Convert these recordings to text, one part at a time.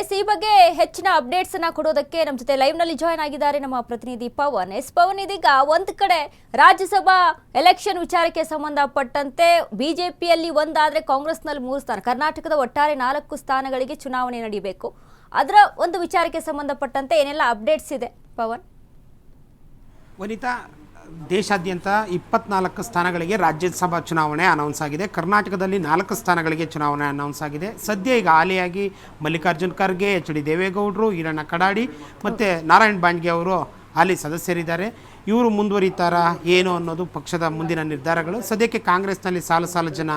S ಈ ಬಗ್ಗೆ ಹೆಚ್ಚಿನ ಅಪ್ಡೇಟ್ಸ್ ಅನ್ನ ಕೊಡೋದಕ್ಕೆ ನಮ್ಮ ಜೊತೆ ಲೈವ್ ನಲ್ಲಿ ಜಾಯ್ನ್ ಆಗಿದ್ದಾರೆ ನಮ್ಮ ಪ್ರತಿನಿಧಿ ಪವನ್. ಪವನ್, ಇದೀಗ ಒಂದು ಕಡೆ ರಾಜ್ಯಸಭಾ ಎಲೆಕ್ಷನ್ ವಿಚಾರಕ್ಕೆ ಸಂಬಂಧಪಟ್ಟಂತೆ ಬಿಜೆಪಿಯಲ್ಲಿ ಒಂದಾದ್ರೆ ಕಾಂಗ್ರೆಸ್ನಲ್ಲಿ 3 ಸ್ಥಾನ, ಕರ್ನಾಟಕದ ಒಟ್ಟಾರೆ 4 ಸ್ಥಾನಗಳಿಗೆ ಚುನಾವಣೆ ನಡೆಯಬೇಕು. ಅದರ ಒಂದು ವಿಚಾರಕ್ಕೆ ಸಂಬಂಧಪಟ್ಟಂತೆ ಏನೆಲ್ಲ ಅಪ್ಡೇಟ್ಸ್ ಇದೆ ಪವನ್? ವನಿತಾ, ದೇಶಾದ್ಯಂತ 24 ಸ್ಥಾನಗಳಿಗೆ ರಾಜ್ಯಸಭಾ ಚುನಾವಣೆ ಅನೌನ್ಸ್ ಆಗಿದೆ. ಕರ್ನಾಟಕದಲ್ಲಿ 4 ಸ್ಥಾನಗಳಿಗೆ ಚುನಾವಣೆ ಅನೌನ್ಸ್ ಆಗಿದೆ. ಸದ್ಯ ಈಗ ಹಾಲಿಯಾಗಿ ಮಲ್ಲಿಕಾರ್ಜುನ್ ಖರ್ಗೆ, ಎಚ್.ಡಿ. ದೇವೇಗೌಡರು, ಈರಣ್ಣ ಕಡಾಡಿ ಮತ್ತು ನಾರಾಯಣ್ ಬಾಂಡ್ಗೆ ಅವರು ಹಾಲಿ ಸದಸ್ಯರಿದ್ದಾರೆ. ಇವರು ಮುಂದುವರಿತಾರಾ ಏನು ಅನ್ನೋದು ಪಕ್ಷದ ಮುಂದಿನ ನಿರ್ಧಾರಗಳು. ಸದ್ಯಕ್ಕೆ ಕಾಂಗ್ರೆಸ್ನಲ್ಲಿ ಸಾಲು ಜನ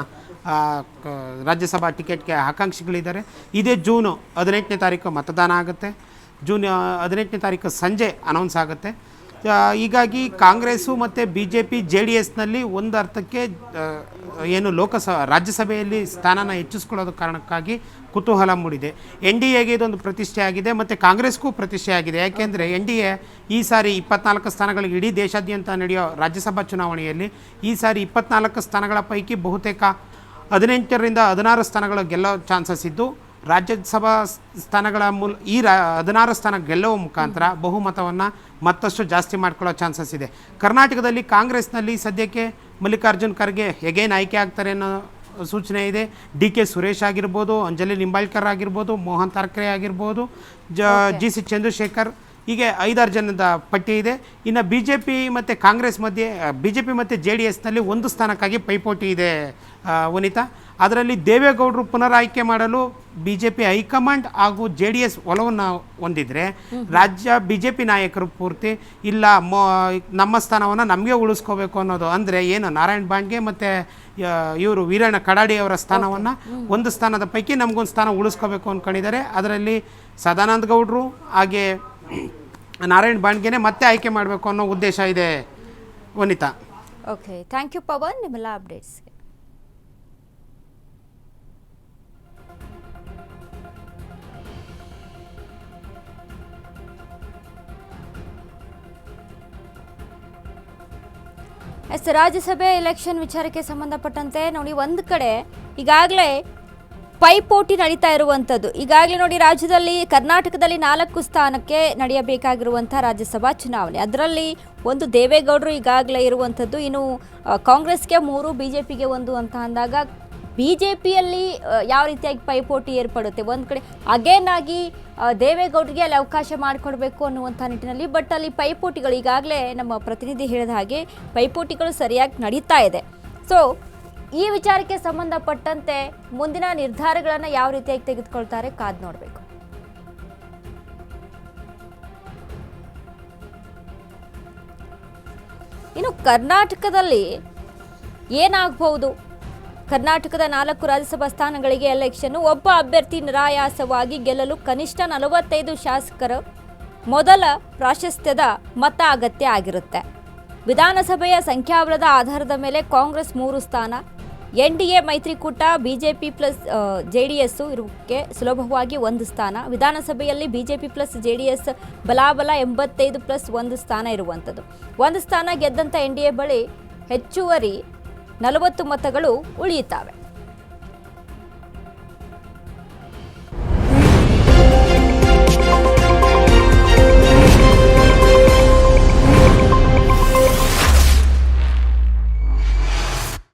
ರಾಜ್ಯಸಭಾ ಟಿಕೆಟ್ಗೆ ಆಕಾಂಕ್ಷಿಗಳಿದ್ದಾರೆ. ಇದೇ ಜೂನ್ 18ನೇ ತಾರೀಕು ಮತದಾನ ಆಗುತ್ತೆ. ಜೂನ್ 18ನೇ ತಾರೀಕು ಸಂಜೆ ಅನೌನ್ಸ್ ಆಗುತ್ತೆ. ಹೀಗಾಗಿ ಕಾಂಗ್ರೆಸ್ಸು ಮತ್ತು BJP JDSನಲ್ಲಿ ಒಂದು ಅರ್ಥಕ್ಕೆ ಏನು ರಾಜ್ಯಸಭೆಯಲ್ಲಿ ಸ್ಥಾನನ ಹೆಚ್ಚಿಸ್ಕೊಳ್ಳೋದು ಕಾರಣಕ್ಕಾಗಿ ಕುತೂಹಲ ಮೂಡಿದೆ. NDAಗೆ ಇದೊಂದು ಪ್ರತಿಷ್ಠೆ ಆಗಿದೆ ಮತ್ತು ಕಾಂಗ್ರೆಸ್ಗೂ ಪ್ರತಿಷ್ಠೆ ಆಗಿದೆ. ಯಾಕೆಂದರೆ NDA ಈ ಸಾರಿ 24 ಸ್ಥಾನಗಳಿಗೆ ಇಡೀ ದೇಶಾದ್ಯಂತ ನಡೆಯೋ ರಾಜ್ಯಸಭಾ ಚುನಾವಣೆಯಲ್ಲಿ ಈ ಸಾರಿ 24 ಸ್ಥಾನಗಳ ಪೈಕಿ ಬಹುತೇಕ 18ರಿಂದ 16 ಸ್ಥಾನಗಳು ಗೆಲ್ಲೋ ಚಾನ್ಸಸ್ ಇದ್ದು, ರಾಜ್ಯಸಭಾ ಸ್ಥಾನಗಳ 16 ಸ್ಥಾನ ಗೆಲ್ಲುವ ಮುಖಾಂತರ ಬಹುಮತವನ್ನು ಮತ್ತಷ್ಟು ಜಾಸ್ತಿ ಮಾಡ್ಕೊಳ್ಳೋ ಚಾನ್ಸಸ್ ಇದೆ. ಕರ್ನಾಟಕದಲ್ಲಿ ಕಾಂಗ್ರೆಸ್ನಲ್ಲಿ ಸದ್ಯಕ್ಕೆ ಮಲ್ಲಿಕಾರ್ಜುನ್ ಖರ್ಗೆ ಎಗೇನ್ ಆಯ್ಕೆ ಆಗ್ತಾರೆ ಅನ್ನೋ ಸೂಚನೆ ಇದೆ. DK ಸುರೇಶ್ ಆಗಿರ್ಬೋದು, ಅಂಜಲಿ ನಿಂಬಾಳ್ಕರ್ ಆಗಿರ್ಬೋದು, ಮೋಹನ್ ತಾರ್ಕರೆ ಆಗಿರ್ಬೋದು, GC ಚಂದ್ರಶೇಖರ್, ಹೀಗೆ 5-6 ಜನದ ಪಟ್ಟಿ ಇದೆ. ಇನ್ನು BJP ಮತ್ತು ಕಾಂಗ್ರೆಸ್ ಮಧ್ಯೆ BJP ಮತ್ತು JDSನಲ್ಲಿ 1 ಸ್ಥಾನಕ್ಕಾಗಿ ಪೈಪೋಟಿ ಇದೆ ವನಿತಾ. ಅದರಲ್ಲಿ ದೇವೇಗೌಡರು ಪುನರಾಯ್ಕೆ ಮಾಡಲು BJP ಹೈಕಮಾಂಡ್ ಹಾಗೂ JDS ಒಲವನ್ನು ಹೊಂದಿದರೆ, ರಾಜ್ಯ BJP ನಾಯಕರು ಪೂರ್ತಿ ಇಲ್ಲ ನಮ್ಮ ಸ್ಥಾನವನ್ನು ನಮಗೆ ಉಳಿಸ್ಕೋಬೇಕು ಅನ್ನೋದು. ಅಂದರೆ ಏನು, ನಾರಾಯಣ್ ಬಾಂಡ್ಗೆ ಮತ್ತು ಇವರು ವೀರಣ್ಣ ಕಡಾಡಿ ಅವರ ಸ್ಥಾನವನ್ನು 1 ಸ್ಥಾನದ ಪೈಕಿ ನಮಗೊಂದು ಸ್ಥಾನ ಉಳಿಸ್ಕೋಬೇಕು ಅಂದ್ಕೊಂಡಿದ್ದಾರೆ. ಅದರಲ್ಲಿ ಸದಾನಂದ ಗೌಡರು ಹಾಗೆ ನಾರಾಯಣ್ ಬಾಂಡ್ಗೆನೆ ಮತ್ತೆ ಆಯ್ಕೆ ಮಾಡಬೇಕು ಅನ್ನೋ ಉದ್ದೇಶ ಇದೆ ವನಿತಾ. ಓಕೆ, ಥ್ಯಾಂಕ್ ಯು ಪವನ್ ನಿಮ್ಮೆಲ್ಲ ಅಪ್ಡೇಟ್ಸ್. ರಾಜ್ಯಸಭೆ ಎಲೆಕ್ಷನ್ ವಿಚಾರಕ್ಕೆ ಸಂಬಂಧಪಟ್ಟಂತೆ ನೋಡಿ, ಒಂದು ಕಡೆ ಈಗಾಗಲೇ ಪೈಪೋಟಿ ನಡೀತಾ ಇರುವಂಥದ್ದು. ಈಗಾಗಲೇ ನೋಡಿ, ರಾಜ್ಯದಲ್ಲಿ ಕರ್ನಾಟಕದಲ್ಲಿ 4 ಸ್ಥಾನಕ್ಕೆ ನಡೆಯಬೇಕಾಗಿರುವಂಥ ರಾಜ್ಯಸಭಾ ಚುನಾವಣೆ, ಅದರಲ್ಲಿ ಒಂದು ದೇವೇಗೌಡರು ಈಗಾಗಲೇ ಇರುವಂಥದ್ದು, ಇನ್ನು ಕಾಂಗ್ರೆಸ್ಗೆ 3, BJPಗೆ 1 ಅಂತ ಅಂದಾಗ BJPಯಲ್ಲಿ ಯಾವ ರೀತಿಯಾಗಿ ಪೈಪೋಟಿ ಏರ್ಪಡುತ್ತೆ? ಒಂದು ಕಡೆ ಅಗೇನ್ ಆಗಿ ದೇವೇಗೌಡರಿಗೆ ಅಲ್ಲಿ ಅವಕಾಶ ಮಾಡಿಕೊಡ್ಬೇಕು ಅನ್ನುವಂಥ ನಿಟ್ಟಿನಲ್ಲಿ, ಬಟ್ ಅಲ್ಲಿ ಪೈಪೋಟಿಗಳು ಈಗಾಗಲೇ ನಮ್ಮ ಪ್ರತಿನಿಧಿ ಹೇಳಿದ ಹಾಗೆ ಪೈಪೋಟಿಗಳು ಸರಿಯಾಗಿ ನಡೀತಾ ಇದೆ. ಸೊ ಈ ವಿಚಾರಕ್ಕೆ ಸಂಬಂಧಪಟ್ಟಂತೆ ಮುಂದಿನ ನಿರ್ಧಾರಗಳನ್ನು ಯಾವ ರೀತಿಯಾಗಿ ತೆಗೆದುಕೊಳ್ತಾರೆ ಕಾದು ನೋಡಬೇಕು. ಇನ್ನು ಕರ್ನಾಟಕದಲ್ಲಿ ಏನಾಗಬಹುದು? ಕರ್ನಾಟಕದ 4 ರಾಜ್ಯಸಭಾ ಸ್ಥಾನಗಳಿಗೆ ಎಲೆಕ್ಷನ್, ಒಬ್ಬ ಅಭ್ಯರ್ಥಿ ನಿರಾಯಾಸವಾಗಿ ಗೆಲ್ಲಲು ಕನಿಷ್ಠ 45 ಶಾಸಕರ ಮೊದಲ ಪ್ರಾಶಸ್ತ್ಯದ ಮತ ಅಗತ್ಯ ಆಗಿರುತ್ತೆ. ವಿಧಾನಸಭೆಯ ಸಂಖ್ಯಾಬಲದ ಆಧಾರದ ಮೇಲೆ ಕಾಂಗ್ರೆಸ್ 3 ಸ್ಥಾನ, NDA ಮೈತ್ರಿಕೂಟ BJP ಪ್ಲಸ್ JDS ಇರುವುದಕ್ಕೆ ಸುಲಭವಾಗಿ 1 ಸ್ಥಾನ. ವಿಧಾನಸಭೆಯಲ್ಲಿ BJP ಪ್ಲಸ್ JDS ಬಲಾಬಲ 85 ಪ್ಲಸ್ 1 ಸ್ಥಾನ ಇರುವಂಥದ್ದು. 1 ಸ್ಥಾನ ಗೆದ್ದಂಥ NDA ಬಳಿ ಹೆಚ್ಚುವರಿ 40 ಮತಗಳು ಉಳಿಯುತ್ತವೆ.